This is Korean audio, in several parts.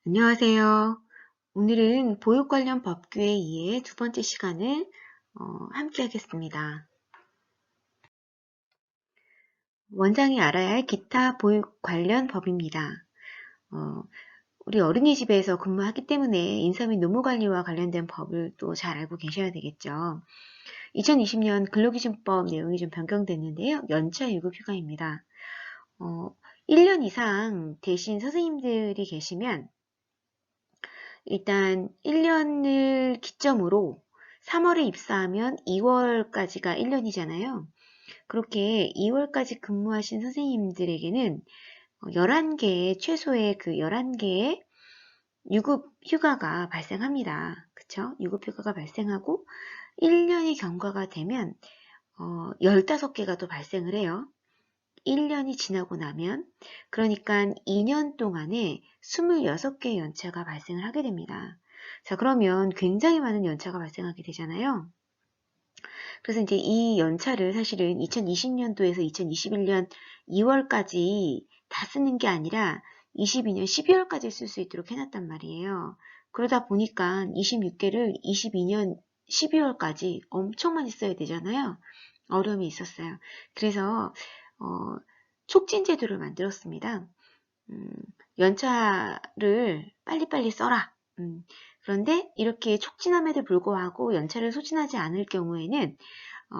안녕하세요. 오늘은 보육 관련 법규에 의해 두 번째 시간을 함께 하겠습니다. 원장이 알아야 할 기타 보육 관련 법입니다. 어, 우리 어린이집에서 근무하기 때문에 인사 및 노무관리와 관련된 법을 또 잘 알고 계셔야 되겠죠. 2020년 근로기준법 내용이 좀 변경됐는데요. 연차 유급 휴가입니다. 1년 이상 대신 선생님들이 계시면 일단 1년을 기점으로 3월에 입사하면 2월까지가 1년이잖아요. 그렇게 2월까지 근무하신 선생님들에게는 11개의 최소의 그 11개의 유급 휴가가 발생합니다. 그쵸? 유급 휴가가 발생하고 1년이 경과가 되면 15개가 또 발생을 해요. 1년이 지나고 나면 그러니까 2년 동안에 26개의 연차가 발생을 하게 됩니다. 자, 그러면 굉장히 많은 연차가 발생하게 되잖아요. 그래서 이제 이 연차를 사실은 2020년도에서 2021년 2월까지 다 쓰는 게 아니라 22년 12월까지 쓸 수 있도록 해놨단 말이에요. 그러다 보니까 26개를 22년 12월까지 엄청 많이 써야 되잖아요. 어려움이 있었어요. 그래서 촉진 제도를 만들었습니다. 음, 연차를 빨리빨리 써라. 그런데 이렇게 촉진함에도 불구하고 연차를 소진하지 않을 경우에는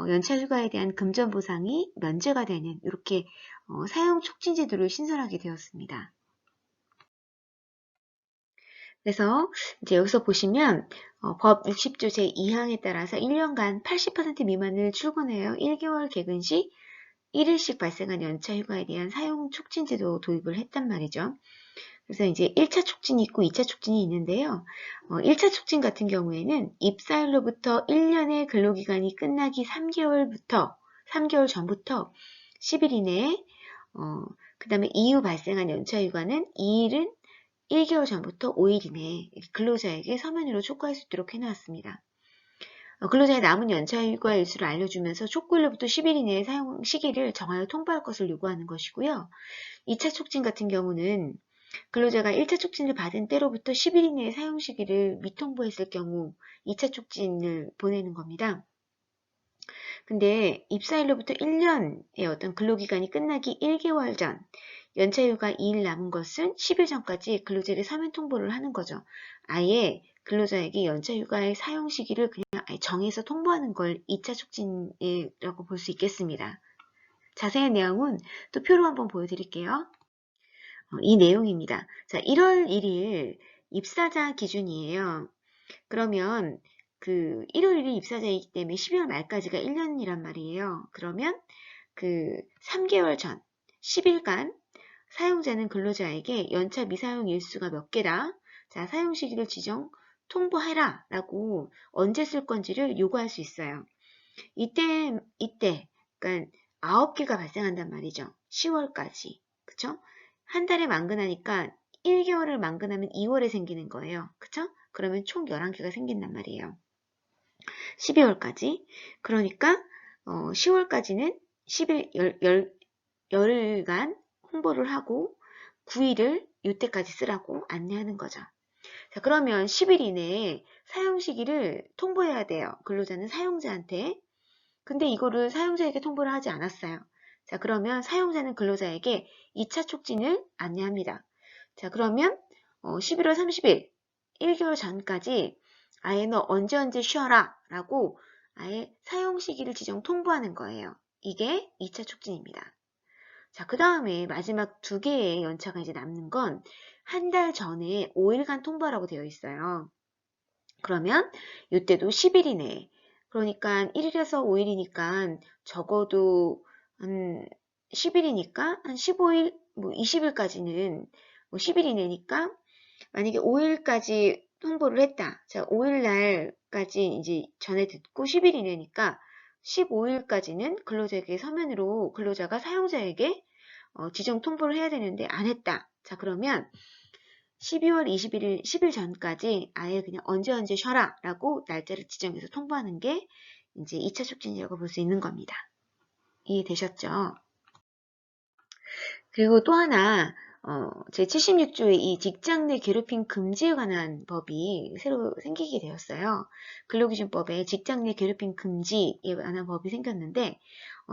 연차 휴가에 대한 금전 보상이 면제가 되는 이렇게 사용 촉진 제도를 신설하게 되었습니다. 그래서 이제 여기서 보시면 법 60조 제2항에 따라서 1년간 80% 미만을 출근하여 1개월 개근 시 1일씩 발생한 연차 휴가에 대한 사용 촉진 제도 도입을 했단 말이죠. 그래서 이제 1차 촉진이 있고 2차 촉진이 있는데요. 1차 촉진 같은 경우에는 입사일로부터 1년의 근로기간이 끝나기 3개월 전부터 10일 이내에 그 다음에 이후 발생한 연차휴가는 2일은 1개월 전부터 5일 이내에 근로자에게 서면으로 촉구할 수 있도록 해놓았습니다. 근로자의 남은 연차휴가 일수를 알려주면서 촉구일로부터 10일 이내의 사용 시기를 정하여 통보할 것을 요구하는 것이고요. 2차 촉진 같은 경우는 근로자가 1차 촉진을 받은 때로부터 10일 이내의 사용 시기를 미통보했을 경우 2차 촉진을 보내는 겁니다. 근데 입사일로부터 1년의 어떤 근로기간이 끝나기 1개월 전, 연차휴가 2일 남은 것은 10일 전까지 근로자에게 서면 통보를 하는 거죠. 아예 근로자에게 연차휴가의 사용 시기를 그냥 아예 정해서 통보하는 걸 2차 촉진이라고 볼 수 있겠습니다. 자세한 내용은 또 표로 한번 보여드릴게요. 이 내용입니다. 자, 1월 1일 입사자 기준이에요. 그러면 그 1월 1일 입사자이기 때문에 12월 말까지가 1년이란 말이에요. 그러면 그 3개월 전 10일간 사용자는 근로자에게 연차 미사용 일수가 몇 개다. 자, 사용 시기를 지정 통보해라 라고 언제 쓸 건지를 요구할 수 있어요. 이때 그러니까 9개가 발생한단 말이죠. 10월까지. 그쵸? 한 달에 만근하니까 1개월을 만근하면 2월에 생기는 거예요. 그쵸? 그러면 총 11개가 생긴단 말이에요. 12월까지. 그러니까 10월까지는 10일, 열흘간 홍보를 하고 9일을 이때까지 쓰라고 안내하는 거죠. 자, 그러면 10일 이내에 사용 시기를 통보해야 돼요. 근로자는 사용자한테. 근데 이거를 사용자에게 통보를 하지 않았어요. 자, 그러면 사용자는 근로자에게 2차 촉진을 안내합니다. 자, 그러면 11월 30일, 1개월 전까지 아예 너 언제 쉬어라 라고 아예 사용 시기를 지정 통보하는 거예요. 이게 2차 촉진입니다. 자, 그 다음에 마지막 2개의 연차가 이제 남는 건 한 달 전에 5일간 통보하라고 되어 있어요. 그러면 이때도 10일 이내에 그러니까 1일에서 5일이니까 적어도 한 10일이니까 한 15일, 뭐 20일까지는 뭐 10일 이내니까 만약에 5일까지 홍보를 했다. 자, 5일 날까지 이제 전에 듣고 10일 이내니까 15일까지는 근로자에게 서면으로 근로자가 사용자에게 지정 통보를 해야 되는데 안 했다. 자, 그러면 12월 21일, 10일 전까지 아예 그냥 언제 쉬어라 라고 날짜를 지정해서 통보하는 게 이제 2차 촉진이라고 볼 수 있는 겁니다. 이해되셨죠? 그리고 또 하나, 제76조의 이 직장 내 괴롭힘 금지에 관한 법이 새로 생기게 되었어요. 근로기준법에 직장 내 괴롭힘 금지에 관한 법이 생겼는데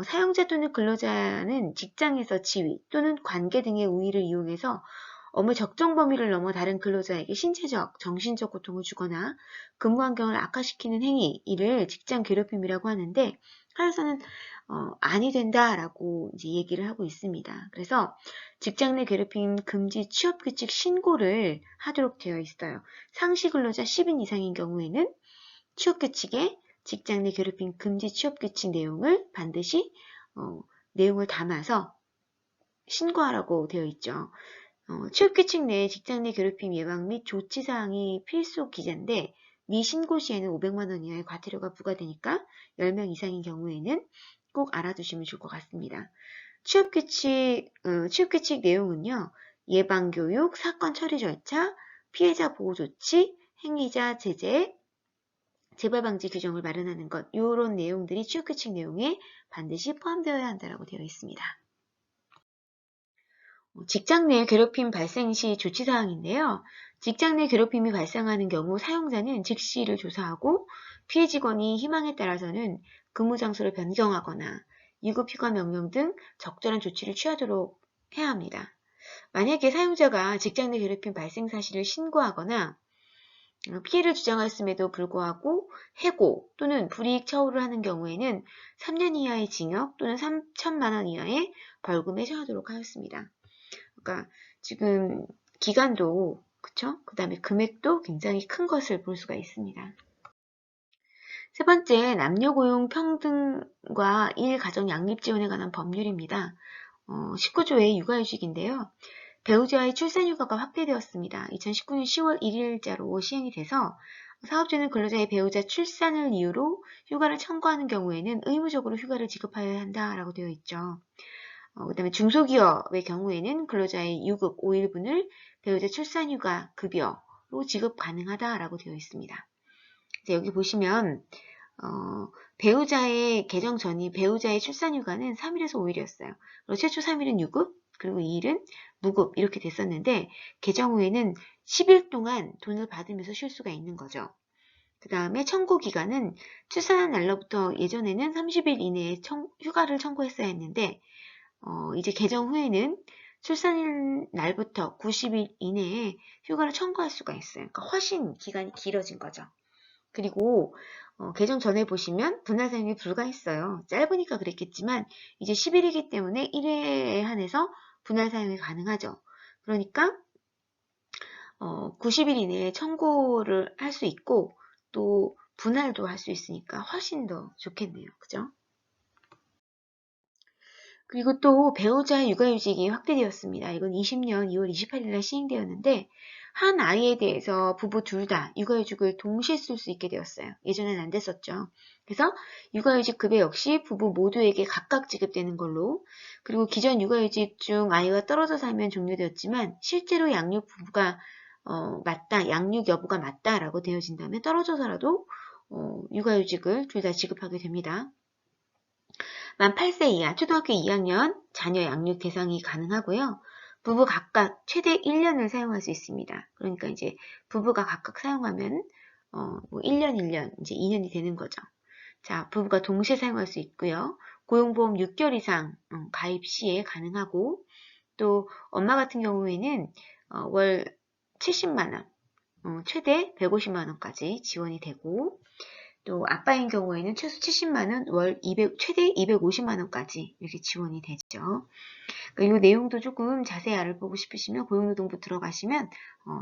사용자 또는 근로자는 직장에서 지위 또는 관계 등의 우위를 이용해서 업무 적정 범위를 넘어 다른 근로자에게 신체적, 정신적 고통을 주거나 근무 환경을 악화시키는 행위, 이를 직장 괴롭힘이라고 하는데 하에서는 아니 된다라고 이제 얘기를 하고 있습니다. 그래서 직장 내 괴롭힘 금지 취업규칙 신고를 하도록 되어 있어요. 상시 근로자 10인 이상인 경우에는 취업규칙에 직장 내 괴롭힘 금지 취업규칙 내용을 반드시 내용을 담아서 신고하라고 되어 있죠. 취업규칙 내에 직장 내 괴롭힘 예방 및 조치사항이 필수 기재인데 미신고 시에는 500만 원 이하의 과태료가 부과되니까 10명 이상인 경우에는 꼭 알아두시면 좋을 것 같습니다. 취업규칙 내용은요. 예방교육, 사건 처리 절차, 피해자 보호 조치, 행위자 제재, 재발방지 규정을 마련하는 것, 이런 내용들이 취업규칙 내용에 반드시 포함되어야 한다고 되어 있습니다. 직장 내 괴롭힘 발생 시 조치사항인데요. 직장 내 괴롭힘이 발생하는 경우 사용자는 즉시 이를 조사하고 피해 직원이 희망에 따라서는 근무 장소를 변경하거나 유급 휴가 명령 등 적절한 조치를 취하도록 해야 합니다. 만약에 사용자가 직장 내 괴롭힘 발생 사실을 신고하거나 피해를 주장했음에도 불구하고 해고 또는 불이익 처우를 하는 경우에는 3년 이하의 징역 또는 3천만 원 이하의 벌금에 처하도록 하였습니다. 그러니까 지금 기간도 그쵸? 그 다음에 금액도 굉장히 큰 것을 볼 수가 있습니다. 세 번째, 남녀고용 평등과 일가정 양립 지원에 관한 법률입니다. 19조의 육아휴직인데요. 배우자의 출산휴가가 확대되었습니다. 2019년 10월 1일자로 시행이 돼서 사업주는 근로자의 배우자 출산을 이유로 휴가를 청구하는 경우에는 의무적으로 휴가를 지급하여야 한다라고 되어 있죠. 그 다음에 중소기업의 경우에는 근로자의 유급 5일분을 배우자 출산휴가 급여로 지급 가능하다라고 되어 있습니다. 여기 보시면 배우자의 개정 전이 배우자의 출산휴가는 3일에서 5일이었어요. 그리고 최초 3일은 유급, 그리고 2일은 무급 이렇게 됐었는데 개정 후에는 10일 동안 돈을 받으면서 쉴 수가 있는 거죠. 그 다음에 청구 기간은 출산한 날로부터 예전에는 30일 이내에 휴가를 청구했어야 했는데 이제 개정 후에는 출산 날부터 90일 이내에 휴가를 청구할 수가 있어요. 그러니까 훨씬 기간이 길어진 거죠. 그리고 개정 전에 보시면 분할 사용이 불가했어요. 짧으니까 그랬겠지만 이제 10일이기 때문에 1회에 한해서 분할 사용이 가능하죠. 그러니까 90일 이내에 청구를 할 수 있고 또 분할도 할 수 있으니까 훨씬 더 좋겠네요. 그죠? 그리고 또 배우자의 육아휴직이 확대되었습니다. 이건 20년 2월 28일날 시행되었는데 한 아이에 대해서 부부 둘 다 육아휴직을 동시에 쓸 수 있게 되었어요. 예전에는 안 됐었죠. 그래서 육아휴직 급여 역시 부부 모두에게 각각 지급되는 걸로, 그리고 기존 육아휴직 중 아이와 떨어져 살면 종료되었지만 실제로 양육 여부가 맞다라고 되어진다면 떨어져서라도 육아휴직을 둘 다 지급하게 됩니다. 만 8세 이하 초등학교 2학년 자녀 양육 대상이 가능하고요. 부부 각각 최대 1년을 사용할 수 있습니다. 그러니까 이제 부부가 각각 사용하면 1년 1년 이제 2년이 되는 거죠. 자, 부부가 동시에 사용할 수 있고요. 고용보험 6개월 이상 가입 시에 가능하고, 또 엄마 같은 경우에는 월 70만 원, 최대 150만 원까지 지원이 되고, 또 아빠인 경우에는 최소 70만 원, 최대 250만 원까지 이렇게 지원이 되죠. 그러니까 이 내용도 조금 자세히 알아보고 싶으시면 고용노동부 들어가시면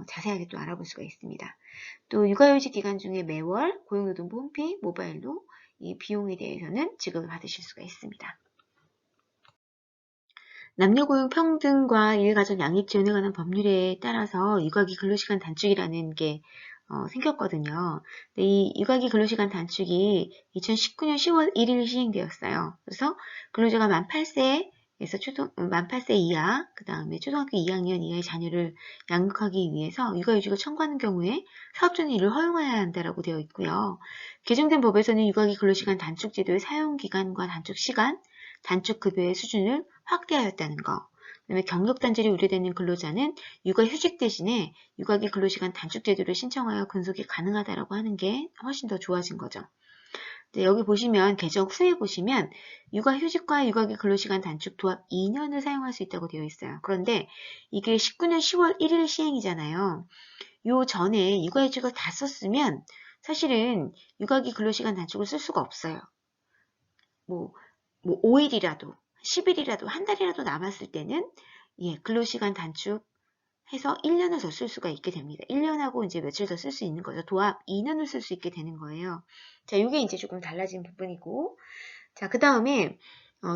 자세하게 또 알아볼 수가 있습니다. 또 육아휴직 기간 중에 매월 고용노동부 홈페이지 모바일로 이 비용에 대해서는 지급을 받으실 수가 있습니다. 남녀고용 평등과 일가정 양립 지원에 관한 법률에 따라서 육아기 근로시간 단축이라는 게 생겼거든요. 근데 이 육아기 근로시간 단축이 2019년 10월 1일 시행되었어요. 그래서 근로자가 만 8세 이하, 그 다음에 초등학교 2학년 이하의 자녀를 양육하기 위해서 육아휴직을 청구하는 경우에 사업주는 이를 허용해야 한다고 되어 있고요. 개정된 법에서는 육아기 근로시간 단축제도의 사용기간과 단축시간, 단축급여의 수준을 확대하였다는 거, 그다음에 경력 단절이 우려되는 근로자는 육아휴직 대신에 육아기 근로시간 단축 제도를 신청하여 근속이 가능하다라고 하는 게 훨씬 더 좋아진 거죠. 네, 여기 보시면 개정 후에 보시면 육아휴직과 육아기 근로시간 단축 도합 2년을 사용할 수 있다고 되어 있어요. 그런데 이게 19년 10월 1일 시행이잖아요. 요 전에 육아휴직을 다 썼으면 사실은 육아기 근로시간 단축을 쓸 수가 없어요. 뭐 5일이라도 10일이라도 한 달이라도 남았을 때는 예, 근로시간 단축해서 1년을 더 쓸 수가 있게 됩니다. 1년하고 이제 며칠 더 쓸 수 있는 거죠. 도합 2년을 쓸 수 있게 되는 거예요. 자, 이게 이제 조금 달라진 부분이고, 자, 그 다음에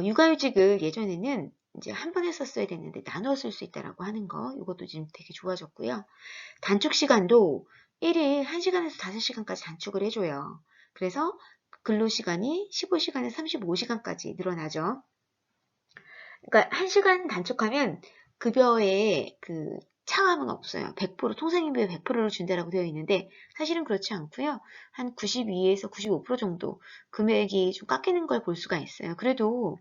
육아휴직을 예전에는 이제 한 번에 썼어야 됐는데 나눠 쓸 수 있다라고 하는 거, 이것도 지금 되게 좋아졌고요. 단축 시간도 1일 1시간에서 5시간까지 단축을 해줘요. 그래서 근로시간이 15시간에서 35시간까지 늘어나죠. 그러니까 1시간 단축하면 급여에 그 차감은 없어요. 100% 통상임금의 100%를 준다라고 되어 있는데 사실은 그렇지 않고요. 한 92에서 95% 정도 금액이 좀 깎이는 걸 볼 수가 있어요. 그래도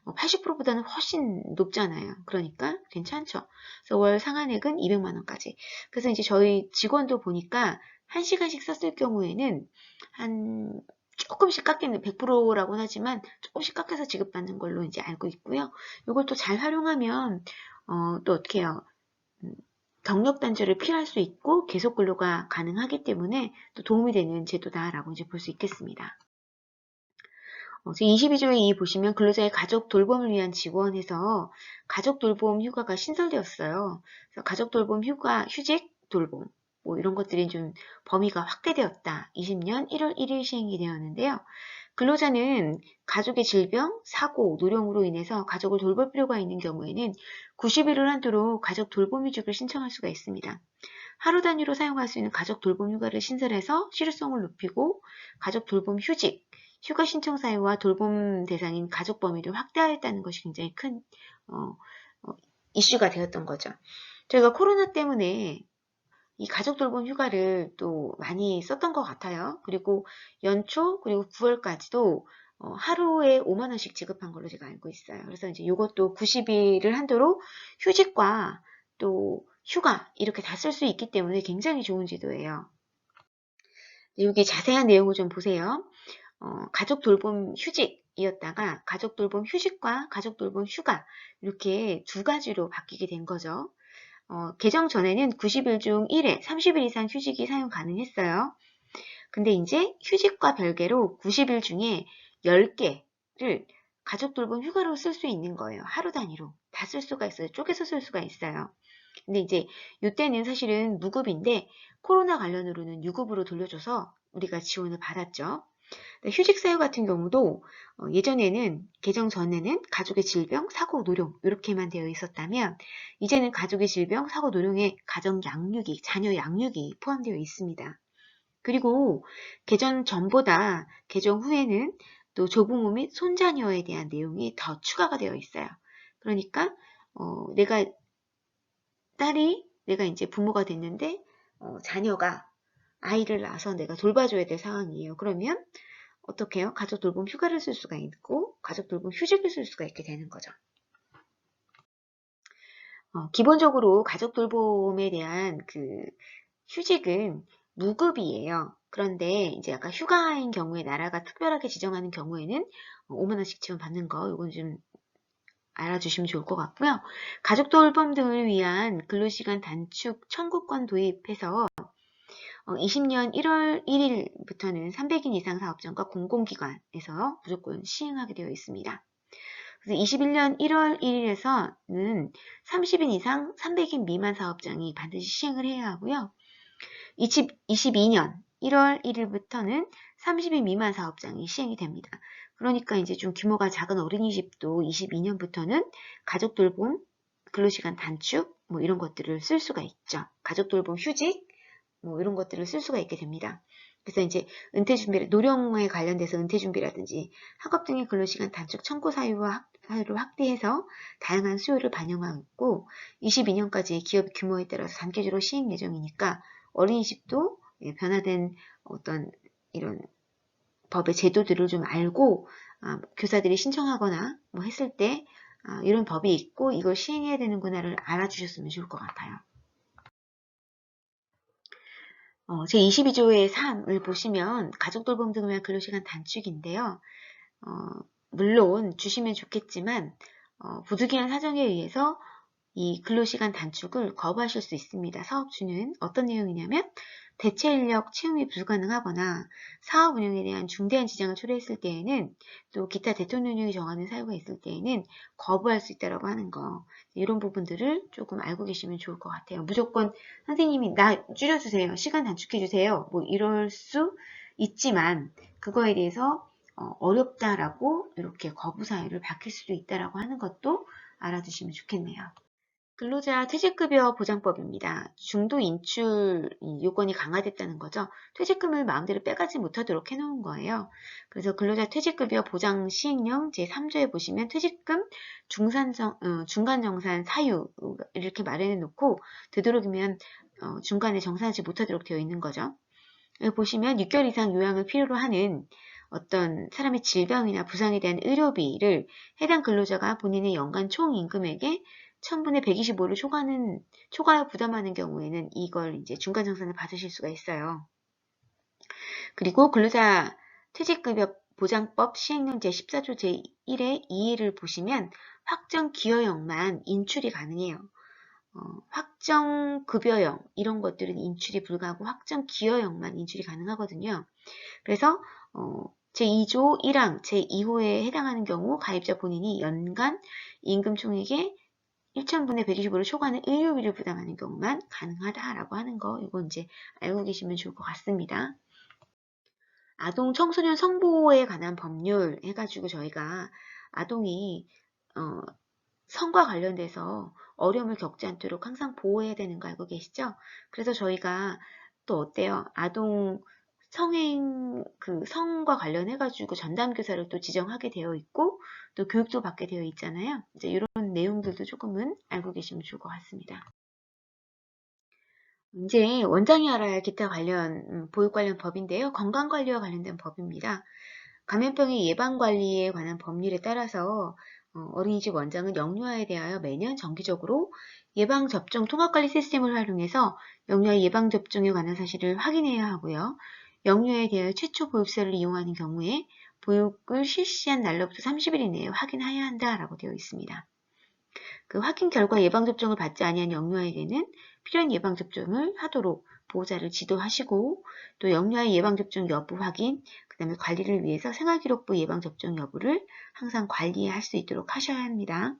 80%보다는 훨씬 높잖아요. 그러니까 괜찮죠. 그래서 월 상한액은 200만 원까지. 그래서 이제 저희 직원도 보니까 1시간씩 썼을 경우에는 한 조금씩 깎이는 100%라고는 하지만 조금씩 깎여서 지급받는 걸로 이제 알고 있고요. 이걸 또 잘 활용하면 또 어떻게 해요? 경력 단절을 피할 수 있고 계속 근로가 가능하기 때문에 또 도움이 되는 제도다라고 이제 볼 수 있겠습니다. 22조의 2 보시면 근로자의 가족 돌봄을 위한 지원해서 가족 돌봄 휴가가 신설되었어요. 그래서 가족 돌봄 휴가, 휴직 돌봄 뭐 이런 것들이 좀 범위가 확대되었다. 20년 1월 1일 시행이 되었는데요. 근로자는 가족의 질병, 사고, 노령으로 인해서 가족을 돌볼 필요가 있는 경우에는 90일을 한도로 가족 돌봄 휴직을 신청할 수가 있습니다. 하루 단위로 사용할 수 있는 가족 돌봄 휴가를 신설해서 실효성을 높이고 가족 돌봄 휴직, 휴가 신청 사유와 돌봄 대상인 가족 범위를 확대하였다는 것이 굉장히 큰 이슈가 되었던 거죠. 저희가 코로나 때문에 이 가족 돌봄 휴가를 또 많이 썼던 것 같아요. 그리고 연초 그리고 9월까지도 하루에 5만 원씩 지급한 걸로 제가 알고 있어요. 그래서 이제 이것도 90일을 한도로 휴직과 또 휴가 이렇게 다 쓸 수 있기 때문에 굉장히 좋은 제도예요. 여기 자세한 내용을 좀 보세요. 가족 돌봄 휴직이었다가 가족 돌봄 휴직과 가족 돌봄 휴가 이렇게 두 가지로 바뀌게 된 거죠. 개정 전에는 90일 중 1회 30일 이상 휴직이 사용 가능했어요. 근데 이제 휴직과 별개로 90일 중에 10개를 가족 돌봄 휴가로 쓸 수 있는 거예요. 하루 단위로 다 쓸 수가 있어요. 쪼개서 쓸 수가 있어요. 근데 이제 이때는 사실은 무급인데 코로나 관련으로는 유급으로 돌려줘서 우리가 지원을 받았죠. 휴직 사유 같은 경우도 예전에는 개정 전에는 가족의 질병, 사고, 노령 이렇게만 되어 있었다면 이제는 가족의 질병, 사고, 노령에 가정 양육이, 자녀 양육이 포함되어 있습니다. 그리고 개정 전보다 개정 후에는 또 조부모 및 손자녀에 대한 내용이 더 추가가 되어 있어요. 그러니까 내가 이제 부모가 됐는데 자녀가 아이를 낳아서 내가 돌봐줘야 될 상황이에요. 그러면 어떻게 해요? 가족 돌봄 휴가를 쓸 수가 있고 가족 돌봄 휴직을 쓸 수가 있게 되는 거죠. 기본적으로 가족 돌봄에 대한 그 휴직은 무급이에요. 그런데 이제 아까 휴가인 경우에 나라가 특별하게 지정하는 경우에는 5만 원씩 지원받는 거 이건 좀 알아주시면 좋을 것 같고요. 가족 돌봄 등을 위한 근로시간 단축 청구권 도입해서 20년 1월 1일부터는 300인 이상 사업장과 공공기관에서 무조건 시행하게 되어 있습니다. 그래서 21년 1월 1일에서는 30인 이상 300인 미만 사업장이 반드시 시행을 해야 하고요. 22년 1월 1일부터는 30인 미만 사업장이 시행이 됩니다. 그러니까 이제 좀 규모가 작은 어린이집도 22년부터는 가족 돌봄, 근로시간 단축 뭐 이런 것들을 쓸 수가 있죠. 가족 돌봄 휴직 뭐 이런 것들을 쓸 수가 있게 됩니다. 그래서 이제 은퇴 준비, 노령에 관련돼서 은퇴 준비라든지 학업 등의 근로시간 단축 청구 사유를 확대해서 다양한 수요를 반영하고 22년까지 기업 규모에 따라서 단계적으로 시행 예정이니까 어린이집도 변화된 어떤 이런 법의 제도들을 좀 알고 교사들이 신청하거나 뭐 했을 때 이런 법이 있고 이걸 시행해야 되는구나를 알아주셨으면 좋을 것 같아요. 제22조의 3을 보시면 가족돌봄 등을 위한 근로시간 단축인데요. 물론 주시면 좋겠지만 부득이한 사정에 의해서 이 근로시간 단축을 거부하실 수 있습니다. 사업주는 어떤 내용이냐면 대체 인력 채용이 불가능하거나 사업 운영에 대한 중대한 지장을 초래했을 때에는 또 기타 대통령령이 정하는 사유가 있을 때에는 거부할 수 있다고 하는 거 이런 부분들을 조금 알고 계시면 좋을 것 같아요. 무조건 선생님이 나 줄여주세요. 시간 단축해주세요. 뭐 이럴 수 있지만 그거에 대해서 어렵다라고 이렇게 거부 사유를 밝힐 수도 있다라고 하는 것도 알아두시면 좋겠네요. 근로자 퇴직급여 보장법입니다. 중도 인출 요건이 강화됐다는 거죠. 퇴직금을 마음대로 빼가지 못하도록 해놓은 거예요. 그래서 근로자 퇴직급여 보장 시행령 제3조에 보시면 퇴직금 중간정산 사유 이렇게 마련해 놓고 되도록이면 중간에 정산하지 못하도록 되어 있는 거죠. 여기 보시면 6개월 이상 요양을 필요로 하는 어떤 사람의 질병이나 부상에 대한 의료비를 해당 근로자가 본인의 연간 총임금액의 1000분의 125를 초과하여 부담하는 경우에는 이걸 이제 중간정산을 받으실 수가 있어요. 그리고 근로자 퇴직급여 보장법 시행령 제14조 제1의 2를 보시면 확정 기여형만 인출이 가능해요. 확정 급여형 이런 것들은 인출이 불가하고 확정 기여형만 인출이 가능하거든요. 그래서 제2조 1항 제2호에 해당하는 경우 가입자 본인이 연간 임금 총액의 1000분의 125를 초과하는 의료비를 부담하는 경우만 가능하다라고 하는 거 이거 이제 알고 계시면 좋을 것 같습니다. 아동 청소년 성보호에 관한 법률 해가지고 저희가 아동이 성과 관련돼서 어려움을 겪지 않도록 항상 보호해야 되는 거 알고 계시죠? 그래서 저희가 또 어때요? 아동 성행 성과 관련해가지고 전담교사를 또 지정하게 되어 있고 또 교육도 받게 되어 있잖아요. 이제 이런 내용들도 조금은 알고 계시면 좋을 것 같습니다. 이제 원장이 알아야 할 기타 관련 보육 관련 법인데요. 건강관리와 관련된 법입니다. 감염병의 예방관리에 관한 법률에 따라서 어린이집 원장은 영유아에 대하여 매년 정기적으로 예방접종 통합관리 시스템을 활용해서 영유아 예방접종에 관한 사실을 확인해야 하고요. 영유아에 대하여 최초 보육사를 이용하는 경우에 보육을 실시한 날로부터 30일 이내에 확인해야 한다라고 되어 있습니다. 그 확인 결과 예방접종을 받지 아니한 영유아에게는 필요한 예방접종을 하도록 보호자를 지도하시고 또 영유아의 예방접종 여부 확인, 그 다음에 관리를 위해서 생활기록부 예방접종 여부를 항상 관리할 수 있도록 하셔야 합니다.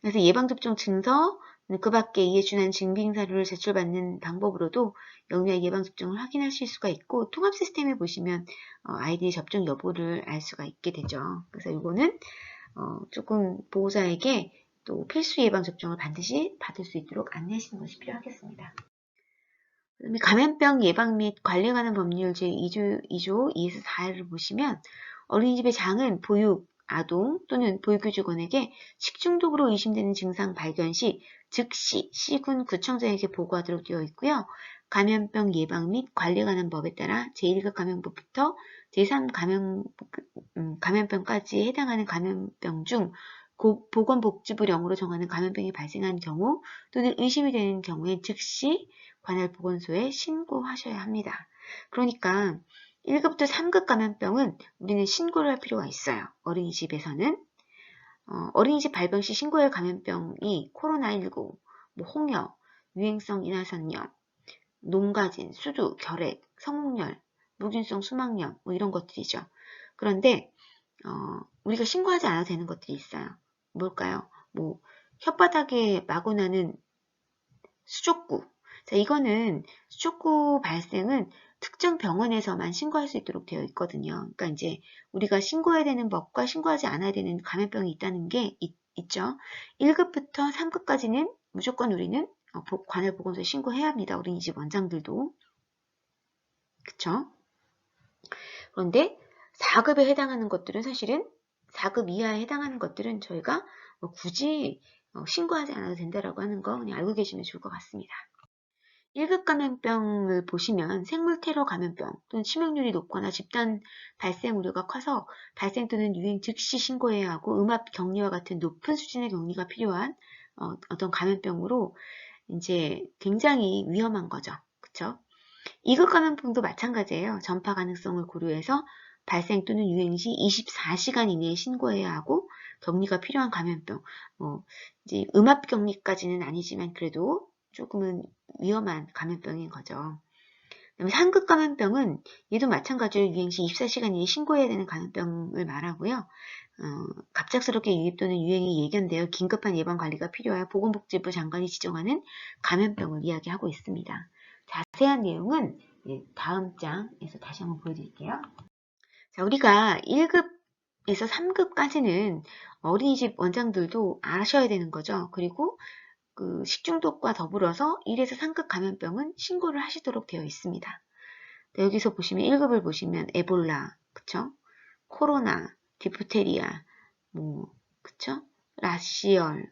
그래서 예방접종 증서, 그 밖에 이에 준한 증빙사료를 제출받는 방법으로도 영유아 예방접종을 확인하실 수가 있고 통합 시스템에 보시면 아이들의 접종 여부를 알 수가 있게 되죠. 그래서 이거는 조금 보호자에게 또 필수 예방접종을 반드시 받을 수 있도록 안내하시는 것이 필요하겠습니다. 그다음에 감염병 예방 및 관리에 관한 법률 제2조 2에서 4를 보시면 어린이집의 장은 보육, 아동 또는 보육교직원에게 식중독으로 의심되는 증상 발견 시 즉시 시군 구청장에게 보고하도록 되어 있고요. 감염병 예방 및 관리에 관한 법에 따라 제1급 감염법부터 제3 감염병까지 해당하는 감염병 중 보건복지부령으로 정하는 감염병이 발생한 경우 또는 의심이 되는 경우에 즉시 관할 보건소에 신고하셔야 합니다. 그러니까 1급부터 3급 감염병은 우리는 신고를 할 필요가 있어요. 어린이집에서는 어린이집 발병 시 신고할 감염병이 코로나19, 홍역, 유행성 인화선염, 농가진, 수두, 결핵, 성목열, 무균성 수막염 이런 것들이죠. 그런데 우리가 신고하지 않아도 되는 것들이 있어요. 뭘까요? 혓바닥에 마구 나는 수족구. 자, 이거는 수족구 발생은 특정 병원에서만 신고할 수 있도록 되어 있거든요. 그러니까 이제 우리가 신고해야 되는 법과 신고하지 않아야 되는 감염병이 있다는 게 있죠. 1급부터 3급까지는 무조건 우리는 관할 보건소에 신고해야 합니다. 어린이집 원장들도. 그쵸? 그런데 4급에 해당하는 것들은 사실은 4급 이하에 해당하는 것들은 저희가 굳이 신고하지 않아도 된다라고 하는 거 그냥 알고 계시면 좋을 것 같습니다. 1급 감염병을 보시면 생물 테러 감염병 또는 치명률이 높거나 집단 발생 우려가 커서 발생 또는 유행 즉시 신고해야 하고 음압 격리와 같은 높은 수준의 격리가 필요한 어떤 감염병으로 이제 굉장히 위험한 거죠. 그쵸? 2급 감염병도 마찬가지예요. 전파 가능성을 고려해서 발생 또는 유행 시 24시간 이내에 신고해야 하고 격리가 필요한 감염병. 이제 음압 격리까지는 아니지만 그래도 조금은 위험한 감염병인 거죠. 그다음에 3급 감염병은 얘도 마찬가지로 유행 시 24시간 이내에 신고해야 되는 감염병을 말하고요. 갑작스럽게 유입 또는 유행이 예견되어 긴급한 예방 관리가 필요하여 보건복지부 장관이 지정하는 감염병을 이야기하고 있습니다. 자세한 내용은 다음 장에서 다시 한번 보여드릴게요. 자, 우리가 1급에서 3급까지는 어린이집 원장들도 아셔야 되는 거죠. 그리고 그 식중독과 더불어서 1에서 3급 감염병은 신고를 하시도록 되어 있습니다. 여기서 보시면 1급을 보시면 에볼라, 그쵸? 코로나, 디프테리아, 그쵸? 라시열,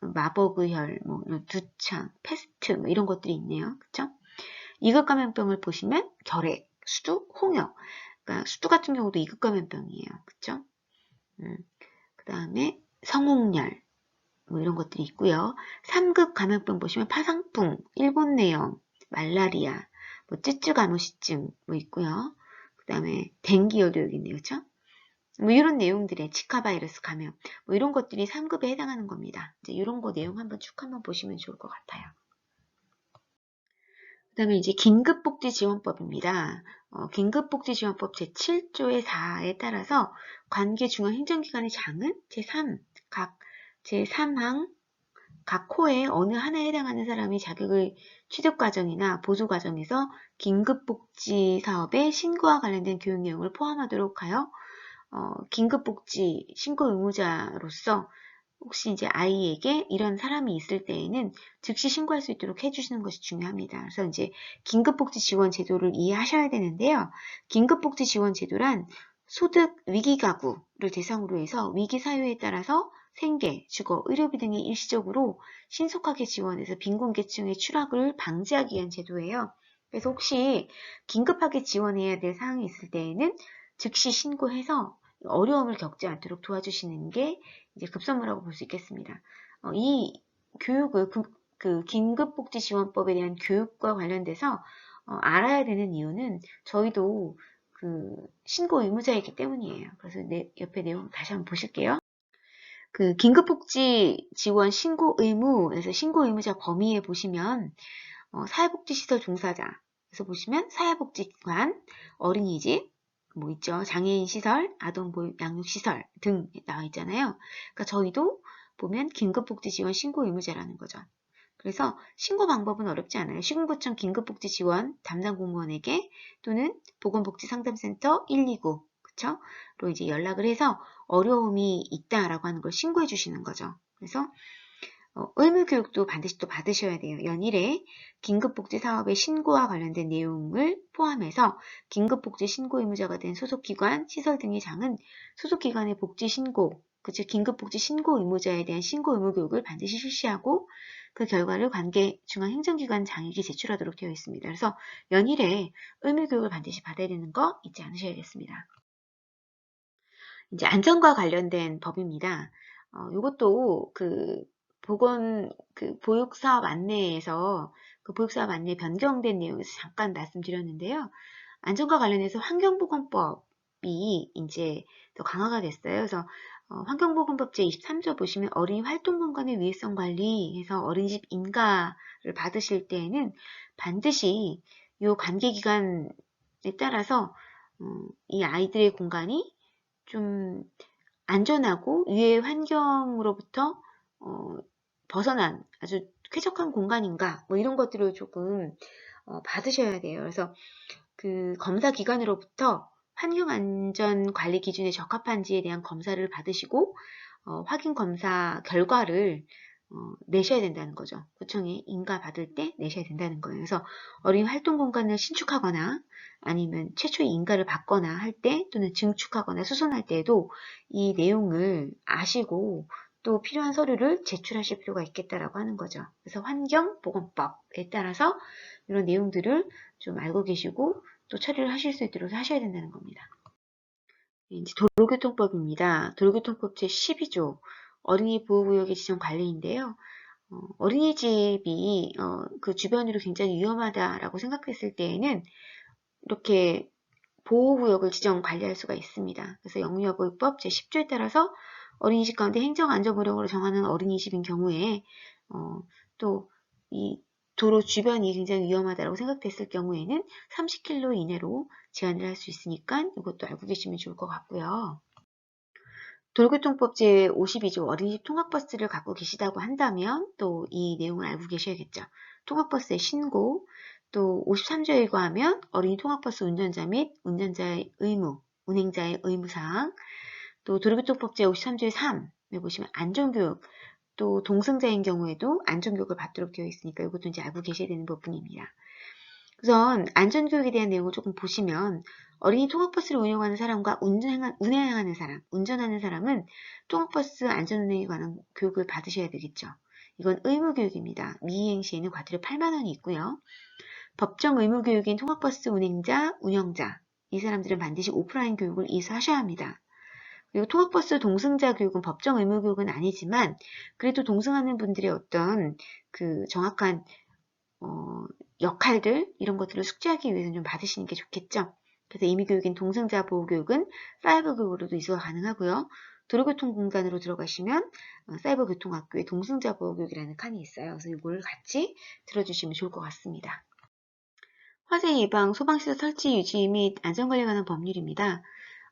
마버그혈, 두창, 패스트, 이런 것들이 있네요. 그쵸? 2급 감염병을 보시면 결핵, 수두, 홍역. 그러니까 수두 같은 경우도 2급 감염병이에요. 그쵸? 그 다음에 성홍열, 이런 것들이 있고요. 3급 감염병 보시면 파상풍, 일본내염, 말라리아, 쯔쯔가무시증 있고요. 그 다음에 댕기열도 여기 있네요. 그쵸? 이런 내용들의 지카 바이러스 감염, 이런 것들이 3급에 해당하는 겁니다. 이제 이런 거 내용 한번 쭉 한번 보시면 좋을 것 같아요. 그 다음에 이제 긴급복지지원법입니다. 긴급복지지원법 제7조의 4에 따라서 관계 중앙행정기관의 장은 제3항 각 코에 어느 하나에 해당하는 사람이 자격의 취득 과정이나 보수 과정에서 긴급복지 사업의 신고와 관련된 교육 내용을 포함하도록 하여 긴급복지 신고 의무자로서 혹시 이제 아이에게 이런 사람이 있을 때에는 즉시 신고할 수 있도록 해주시는 것이 중요합니다. 그래서 이제 긴급복지 지원 제도를 이해하셔야 되는데요. 긴급복지 지원 제도란 소득 위기 가구를 대상으로 해서 위기 사유에 따라서 생계, 주거, 의료비 등의 일시적으로 신속하게 지원해서 빈곤계층의 추락을 방지하기 위한 제도예요. 그래서 혹시 긴급하게 지원해야 될 사항이 있을 때에는 즉시 신고해서 어려움을 겪지 않도록 도와주시는 게 이제 급선무라고 볼 수 있겠습니다. 이 교육을 그 긴급복지지원법에 대한 교육과 관련돼서 알아야 되는 이유는 저희도 그 신고 의무자이기 때문이에요. 그래서 옆에 내용 다시 한번 보실게요. 그 긴급복지 지원 신고 의무에서 신고 의무자 범위에 보시면 사회복지시설 종사자 에서 보시면 사회복지기관, 어린이집, 있죠. 장애인 시설, 아동보육 양육시설 등 나와 있잖아요. 그러니까 저희도 보면 긴급복지 지원 신고 의무자라는 거죠. 그래서 신고 방법은 어렵지 않아요. 시군구청 긴급복지 지원 담당 공무원에게 또는 보건복지상담센터 129 그쵸? 로 이제 연락을 해서 어려움이 있다라고 하는 걸 신고해 주시는 거죠. 그래서 의무교육도 반드시 또 받으셔야 돼요. 연일에 긴급복지 사업의 신고와 관련된 내용을 포함해서 긴급복지 신고 의무자가 된 소속기관, 시설 등의 장은 소속기관의 복지 신고, 그쵸? 긴급복지 신고 의무자에 대한 신고 의무 교육을 반드시 실시하고 그 결과를 관계 중앙행정기관 장에게 제출하도록 되어 있습니다. 그래서 연일에 의무교육을 반드시 받아야 되는 거 잊지 않으셔야겠습니다. 이제 안전과 관련된 법입니다. 이것도 보육사업 안내에서 그 보육사업 안내 변경된 내용에서 잠깐 말씀드렸는데요. 안전과 관련해서 환경보건법이 이제 더 강화가 됐어요. 그래서 환경보건법 제23조 보시면 어린이 활동공간의 위해성 관리해서 어린이집 인가를 받으실 때에는 반드시 이 관계기관에 따라서 이 아이들의 공간이 좀 안전하고 유해 환경으로부터 벗어난 아주 쾌적한 공간인가 이런 것들을 조금 받으셔야 돼요. 그래서 그 검사 기관으로부터 환경안전 관리 기준에 적합한지에 대한 검사를 받으시고 확인 검사 결과를 내셔야 된다는 거죠. 구청에 인가 받을 때 내셔야 된다는 거예요. 그래서 어린이 활동 공간을 신축하거나 아니면 최초의 인가를 받거나 할 때 또는 증축하거나 수선할 때에도 이 내용을 아시고 또 필요한 서류를 제출하실 필요가 있겠다라고 하는 거죠. 그래서 환경보건법에 따라서 이런 내용들을 좀 알고 계시고 또 처리를 하실 수 있도록 하셔야 된다는 겁니다. 이제 도로교통법입니다. 도로교통법 제12조 어린이 보호구역의 지정 관리인데요. 어린이집이 그 주변으로 굉장히 위험하다라고 생각했을 때에는 이렇게 보호구역을 지정 관리할 수가 있습니다. 그래서 영유아보호법 제10조에 따라서 어린이집 가운데 행정안전구역으로 정하는 어린이집인 경우에 또 이 도로 주변이 굉장히 위험하다고 생각됐을 경우에는 30km 이내로 제한을 할 수 있으니까 이것도 알고 계시면 좋을 것 같고요. 도로교통법 제52조 어린이집 통학버스를 갖고 계시다고 한다면 또 이 내용을 알고 계셔야겠죠. 통학버스의 신고, 또 53조에 의거하면 어린이 통학버스 운전자 및 운전자의 의무, 운행자의 의무사항, 또 도로교통법 제53조의 3에 보시면 안전교육, 또 동승자인 경우에도 안전교육을 받도록 되어 있으니까 이것도 이제 알고 계셔야 되는 부분입니다. 우선 안전교육에 대한 내용을 조금 보시면 어린이 통학버스를 운영하는 사람과 운행하는 사람, 운전하는 사람은 통학버스 안전운행에 관한 교육을 받으셔야 되겠죠. 이건 의무교육입니다. 미이행 시에는 과태료 8만 원이 있고요. 법정 의무교육인 통학버스 운행자, 운영자 이 사람들은 반드시 오프라인 교육을 이수하셔야 합니다. 그리고 통학버스 동승자 교육은 법정 의무교육은 아니지만 그래도 동승하는 분들의 어떤 그 정확한 역할들 이런 것들을 숙지하기 위해서는 좀 받으시는 게 좋겠죠. 그래서 임의교육인 동승자 보호교육은 사이버 교육으로도 이수가 가능하고요. 도로교통공단으로 들어가시면 사이버 교통학교에 동승자 보호교육이라는 칸이 있어요. 그래서 이걸 같이 들어주시면 좋을 것 같습니다. 화재 예방, 소방시설 설치, 유지 및 안전관리에 관한 법률입니다.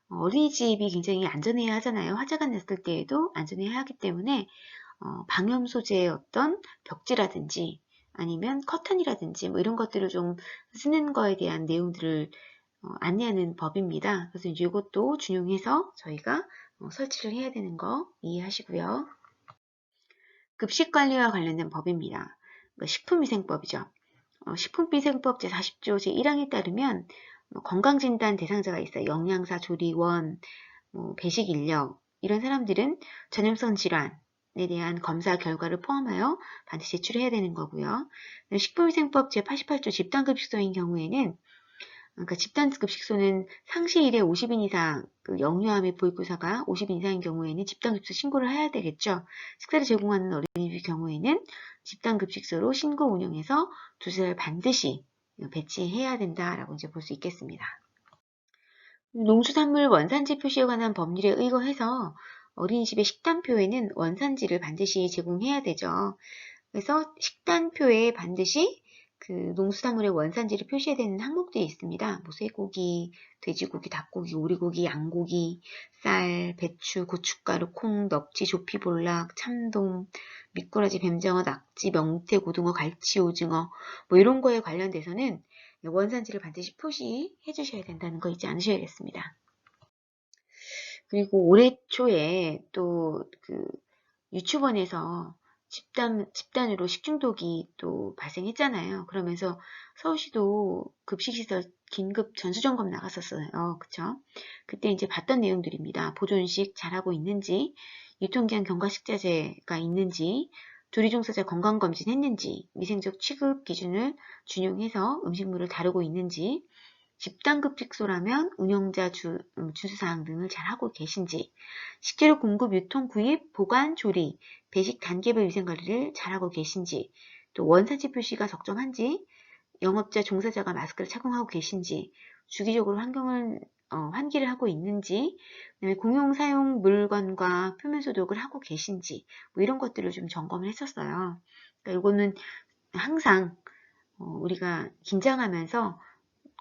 어린이집이 굉장히 안전해야 하잖아요. 화재가 났을 때에도 안전해야 하기 때문에 방염 소재의 어떤 벽지라든지 아니면 커튼이라든지 뭐 이런 것들을 좀 쓰는 거에 대한 내용들을 안내하는 법입니다. 그래서 이제 이것도 준용해서 저희가 설치를 해야 되는 거 이해하시고요. 급식관리와 관련된 법입니다. 식품위생법이죠. 식품위생법 제40조 제1항에 따르면 건강진단 대상자가 있어요. 영양사, 조리원, 배식 인력 이런 사람들은 전염성 질환에 대한 검사 결과를 포함하여 반드시 제출해야 되는 거고요. 식품위생법 제88조 집단급식소인 경우에는 그러니까 집단급식소는 상시일에 50인 이상 영유아 및 보육교사가 50인 이상인 경우에는 집단급식소 신고를 해야 되겠죠. 식사를 제공하는 어린이집 경우에는 집단급식소로 신고 운영해서 두시를 반드시 배치해야 된다라고 이제 볼 수 있겠습니다. 농수산물 원산지 표시에 관한 법률에 의거해서 어린이집의 식단표에는 원산지를 반드시 제공해야 되죠. 그래서 식단표에 반드시 그 농수산물의 원산지를 표시해야 되는 항목들이 있습니다. 뭐 쇠고기, 돼지고기, 닭고기, 오리고기, 양고기, 쌀, 배추, 고춧가루, 콩, 넙치, 조피볼락, 참돔, 미꾸라지, 뱀장어, 낙지, 명태, 고등어, 갈치, 오징어 뭐 이런 거에 관련돼서는 원산지를 반드시 표시해 주셔야 된다는 거 잊지 않으셔야겠습니다. 그리고 올해 초에 또 그 유치원에서 집단으로 식중독이 또 발생했잖아요. 그러면서 서울시도 급식시설 긴급 전수점검 나갔었어요. 그쵸? 그때 이제 봤던 내용들입니다. 보존식 잘하고 있는지, 유통기한 경과식자재가 있는지, 조리종사자 건강검진 했는지, 위생적 취급 기준을 준용해서 음식물을 다루고 있는지, 집단급식소라면 운영자 준수사항 등을 잘하고 계신지, 식재료 공급, 유통, 구입, 보관, 조리, 배식 단계별 위생관리를 잘하고 계신지, 또 원산지 표시가 적정한지, 영업자, 종사자가 마스크를 착용하고 계신지, 주기적으로 환기를 하고 있는지, 그다음에 공용 사용 물건과 표면 소독을 하고 계신지, 뭐 이런 것들을 좀 점검을 했었어요. 그러니까 이거는 항상 우리가 긴장하면서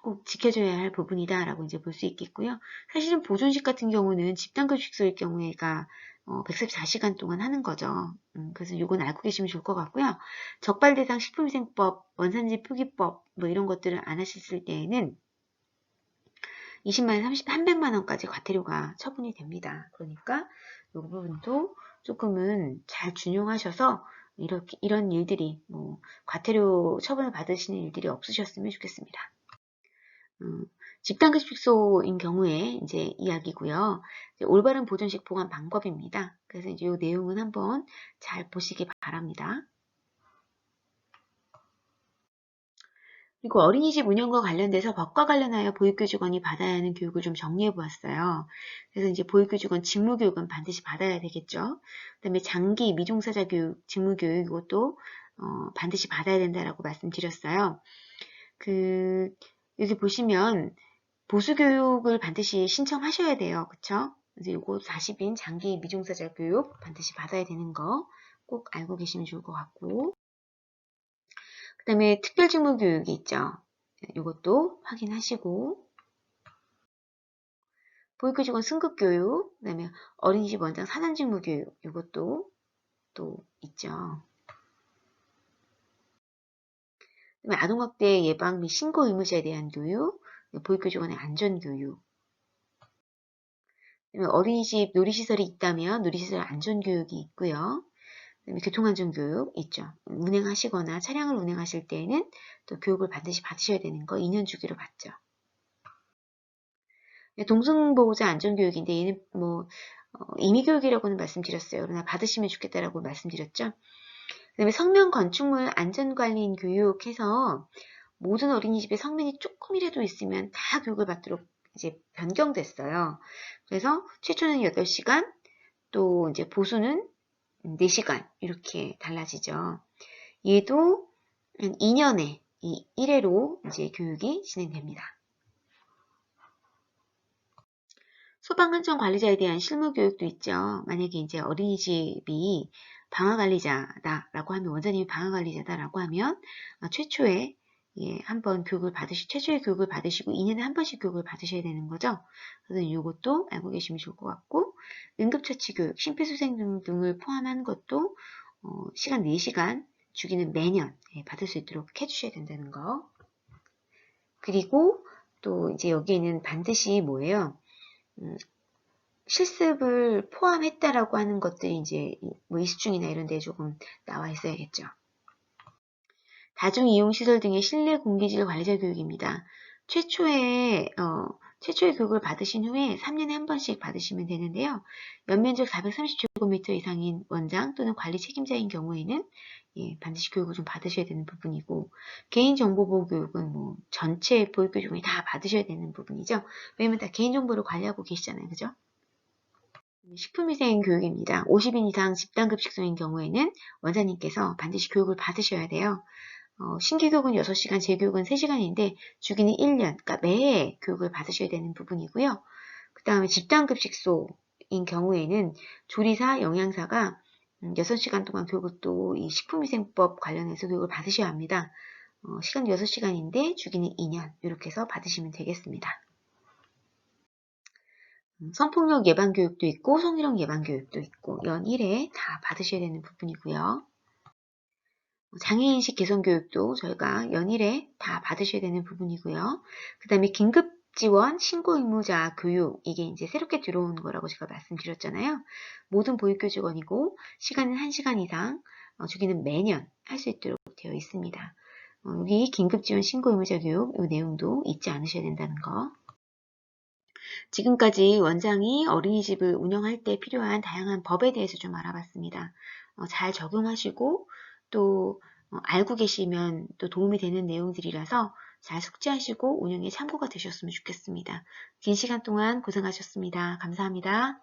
꼭 지켜줘야 할 부분이다라고 이제 볼 수 있겠고요. 사실은 보존식 같은 경우는 집단급식소일 경우에가 134시간 동안 하는 거죠. 그래서 이건 알고 계시면 좋을 것 같고요. 적발대상 식품위생법, 원산지 표기법 뭐 이런 것들을 안 하셨을 때에는 20만원, 300만 원까지 과태료가 처분이 됩니다. 그러니까 이 부분도 조금은 잘 준용하셔서 이런 일들이 과태료 처분을 받으시는 일들이 없으셨으면 좋겠습니다. 집단급식소인 경우에 이제 이야기고요. 이제 올바른 보존식 보관 방법입니다. 그래서 이제 이 내용은 한번 잘 보시기 바랍니다. 그리고 어린이집 운영과 관련돼서 법과 관련하여 보육교직원이 받아야 하는 교육을 좀 정리해 보았어요. 그래서 이제 보육교직원 직무교육은 반드시 받아야 되겠죠. 그다음에 장기 미종사자 교육, 직무교육 이것도 반드시 받아야 된다라고 말씀드렸어요. 여기 보시면 보수교육을 반드시 신청하셔야 돼요. 그쵸? 그래서 요거 40인 장기 미종사자 교육 반드시 받아야 되는 거 꼭 알고 계시면 좋을 것 같고, 그 다음에 특별직무교육이 있죠. 요것도 확인하시고, 보육교직원 승급교육, 그 다음에 어린이집 원장 산안직무교육 요것도 또 있죠. 그 다음에 아동학대 예방 및 신고 의무자에 대한 교육, 보육교직원의 안전교육, 어린이집 놀이시설이 있다면 놀이시설 안전교육이 있고요. 그다음에 교통안전교육 있죠. 운행하시거나 차량을 운행하실 때에는 또 교육을 반드시 받으셔야 되는 거 2년 주기로 받죠. 동승보호자 안전교육인데 얘는 뭐 임의교육이라고는 말씀드렸어요. 그러나 받으시면 좋겠다라고 말씀드렸죠. 그다음에 성면 건축물 안전관리인 교육해서 모든 어린이집에 성면이 조금이라도 있으면 다 교육을 받도록 이제 변경됐어요. 그래서 최초는 8시간, 또 이제 보수는 4시간 이렇게 달라지죠. 얘도 한 2년에 이 1회로 이제 교육이 진행됩니다. 소방안전관리자에 대한 실무교육도 있죠. 만약에 이제 어린이집이 방화관리자다라고 하면, 원장님이 방화관리자다라고 하면 최초에 한번 최초의 교육을 받으시고 2년에 한 번씩 교육을 받으셔야 되는 거죠. 그래서 이것도 알고 계시면 좋을 것 같고, 응급처치 교육, 심폐소생 등을 포함한 것도 시간 4시간 주기는 매년 받을 수 있도록 해주셔야 된다는 거. 그리고 또 이제 여기에는 반드시 뭐예요? 실습을 포함했다라고 하는 것들이 이제 뭐 이수중이나 이런 데 조금 나와 있어야겠죠. 다중이용시설 등의 실내 공기질 관리자 교육입니다. 최초의 교육을 받으신 후에 3년에 한 번씩 받으시면 되는데요. 연면적 430제곱미터 이상인 원장 또는 관리 책임자인 경우에는 반드시 교육을 좀 받으셔야 되는 부분이고, 개인정보보호 교육은 뭐 전체 보육교육이 다 받으셔야 되는 부분이죠. 왜냐면 다 개인정보를 관리하고 계시잖아요. 그죠? 식품위생 교육입니다. 50인 이상 집단급식소인 경우에는 원장님께서 반드시 교육을 받으셔야 돼요. 신규교육은 6시간, 재교육은 3시간인데 주기는 1년, 그러니까 매해 교육을 받으셔야 되는 부분이고요. 그 다음에 집단급식소인 경우에는 조리사, 영양사가 6시간 동안 교육을 또 이 식품위생법 관련해서 교육을 받으셔야 합니다. 시간 6시간인데 주기는 2년 이렇게 해서 받으시면 되겠습니다. 성폭력 예방교육도 있고 성희롱 예방교육도 있고 연 1회 다 받으셔야 되는 부분이고요. 장애인식 개선교육도 저희가 연일에 다 받으셔야 되는 부분이고요. 그 다음에 긴급지원 신고의무자 교육, 이게 이제 새롭게 들어온 거라고 제가 말씀드렸잖아요. 모든 보육교직원이고 시간은 1시간 이상, 주기는 매년 할 수 있도록 되어 있습니다. 여기 긴급지원 신고의무자 교육 이 내용도 잊지 않으셔야 된다는 거. 지금까지 원장이 어린이집을 운영할 때 필요한 다양한 법에 대해서 좀 알아봤습니다. 잘 적용하시고 또 알고 계시면 또 도움이 되는 내용들이라서 잘 숙지하시고 운영에 참고가 되셨으면 좋겠습니다. 긴 시간 동안 고생하셨습니다. 감사합니다.